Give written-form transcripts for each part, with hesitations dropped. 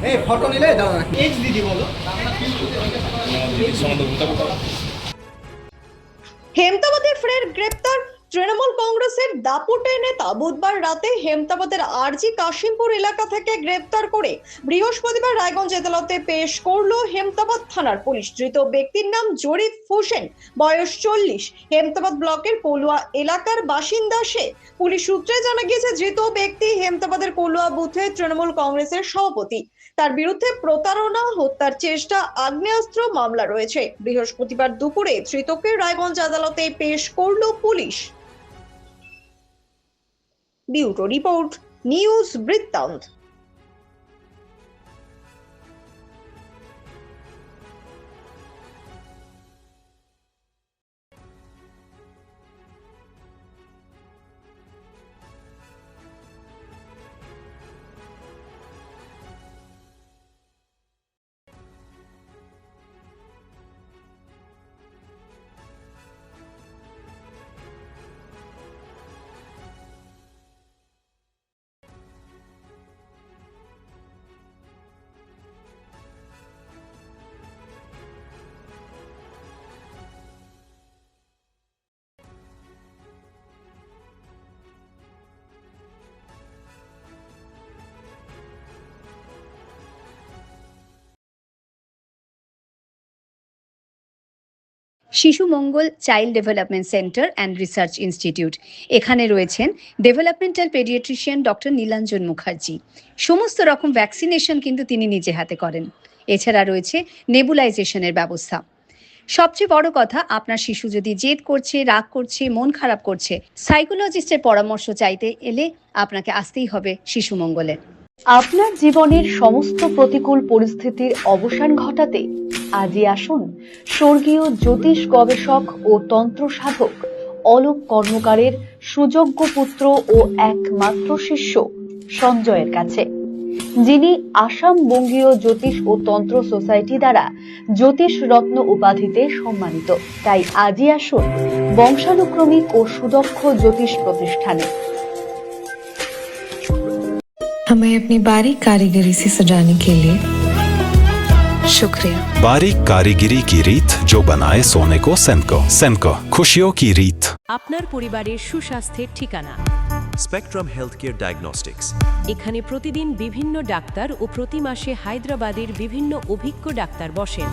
এই ফটো নিলে দাঁড়া না এজ দিদি বলো হেমতাবাদে ফের গ্রেপ্তার তৃণমূল কংগ্রেসের দাপুটে নেতা। বুধবার রাতে হেমতাবাদের আরজি কাশিমপুর এলাকা থেকে গ্রেপ্তার করে বৃহস্পতিবার রায়গঞ্জ আদালতে পেশ করলো হেমতাবাদ থানার পুলিশ। ধৃত ব্যক্তির নাম জরিফ হোসেন, বয়স 40, হেমতাবাদ ব্লকের কলুয়া এলাকার বাসিন্দা সে। পুলিশ সূত্রে জানা গিয়েছে ধৃত ব্যক্তি হেমতাবাদের কলুয়া বুথে তৃণমূল কংগ্রেসের সভাপতি। তার বিরুদ্ধে প্রতারণা, হত্যার চেষ্টা, আগ্নেয়াস্ত্র মামলা রয়েছে। বৃহস্পতিবার দুপুরে ধৃতকে রায়গঞ্জ আদালতে পেশ করলো পুলিশ। ব্যুরো রিপোর্ট, নিউজ বৃত্তান্ত। Shishu Mangal child development centre and research institute. এখানে রয়েছেন developmental paediatrician doctor Nilanjan Mukherjee. সমস্ত রকম ভ্যাকসিনেশন কিন্তু তিনি নিজে হাতে করেন। এছাড়া রয়েছে নেবুলাইজেশনের ব্যবস্থা। সবচেয়ে বড় কথা, আপনার শিশু যদি জেদ করছে, রাগ করছে, মন খারাপ করছে, সাইকোলজিস্টের পরামর্শ চাইতে এলে আপনাকে আসতেই হবে শিশু মঙ্গলে। আপনার জীবনের সমস্ত প্রতিকূল পরিস্থিতির অবসান ঘটাতে আজই আসুন স্বর্গীয় জ্যোতিষ গবেষক ও তন্ত্র সাধক অলোক কর্মকারের সুযোগ্য পুত্র ও একমাত্র শিষ্য সঞ্জয়ের কাছে, যিনি আসাম বঙ্গীয় জ্যোতিষ ও তন্ত্র সোসাইটি দ্বারা জ্যোতিষ রত্ন উপাধিতে সম্মানিত। তাই আজই আসুন বংশানুক্রমিক ও সুদক্ষ জ্যোতিষ প্রতিষ্ঠানে। हमें अपनी बारीक कारीगरी से सजाने के लिए शुक्रिया। बारीक कारीगरी की रीत जो बनाए सोने को सेनको। सेनको, खुशियों की रीत। আপনার পরিবারের সুস্বাস্থ্যের ঠিকানা স্পেকট্রাম হেলথ কেয়ার ডায়াগনস্টিক্স। এখানে প্রতিদিন বিভিন্ন ডাক্তার ও প্রতি মাসে হায়দ্রাবাদের বিভিন্ন অভিজ্ঞ ডাক্তার বসেন।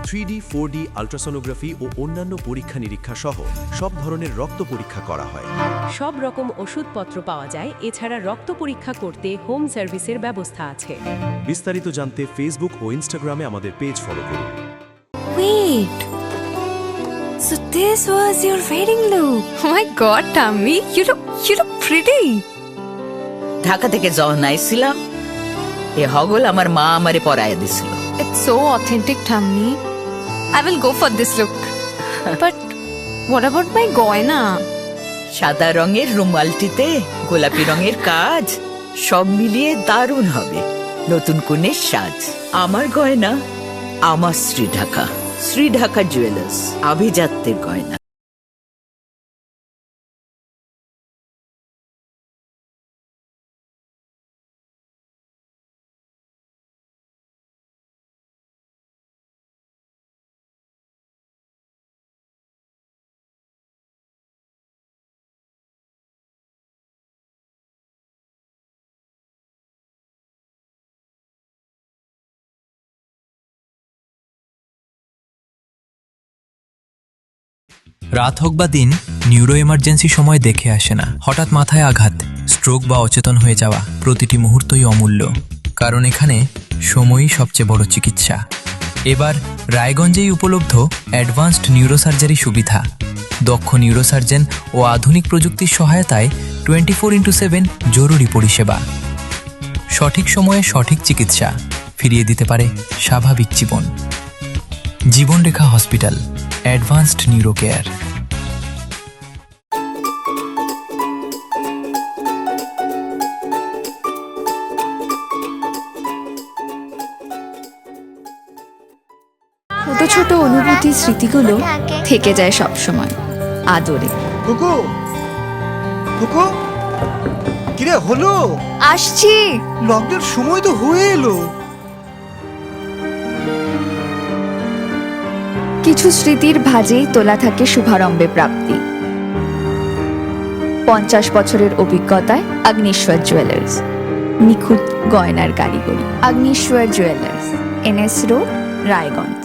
3D 4D আল্ট্রাসোনোগ্রাফি ও অন্যান্য পরীক্ষা নিরীক্ষা সহ সব ধরনের রক্ত পরীক্ষা করা হয়। সব রকম ওষুধপত্র পাওয়া যায়। এছাড়া রক্ত পরীক্ষা করতে হোম সার্ভিসের ব্যবস্থা আছে। বিস্তারিত জানতে ফেসবুক ও ইনস্টাগ্রামে আমাদের পেজ ফলো করুন। Wait. So this was your wedding look. Oh my god, Tammy, you look pretty. Dhaka থেকে যখন আইছিলাম এ হগল আমার মা আমারে পরায় দিছিল। It's so authentic, Tammy. I will go for this look. But what about my goina? সাদা রঙের রুমালটিতে গোলাপি রঙের কাজ, সব মিলিয়ে দারুণ হবে নতুন কনের সাজ। আমার গয়না আমার শ্রী ঢাকা জুয়েলার্স, আভিজাত্যের গয়না। রাত হোক বা দিন, নিউরো এমার্জেন্সি সময় দেখে আসে না। হঠাৎ মাথায় আঘাত, স্ট্রোক বা অচেতন হয়ে যাওয়া, প্রতিটি মুহূর্তই অমূল্য। কারণ এখানে সময়ই সবচেয়ে বড় চিকিৎসা। এবার রায়গঞ্জেই উপলব্ধ অ্যাডভান্সড নিউরোসার্জারি সুবিধা। দক্ষ নিউরোসার্জন ও আধুনিক প্রযুক্তির সহায়তায় 24x7 জরুরি পরিষেবা। সঠিক সময়ে সঠিক চিকিৎসা ফিরিয়ে দিতে পারে স্বাভাবিক জীবন। জীবনরেখা হসপিটাল, অ্যাডভান্সড নিউরো কেয়ার। ছোট ছোট অনুভূতি, স্মৃতিগুলো থেকে যায় সব সময় আদরে। কুকু কুকু, কিরে হলো? আসছি। লকডাউন সময় তো হয়ে এলো, কিছু স্মৃতির ভাজেই তোলা থাকে শুভারম্ভে প্রাপ্তি। 50 বছরের অভিজ্ঞতায় অগ্নিশ্বর জুয়েলার্স, নিখুঁত গয়নার কারিগরি। Agnishwar jewellers, NS road, Raiganj.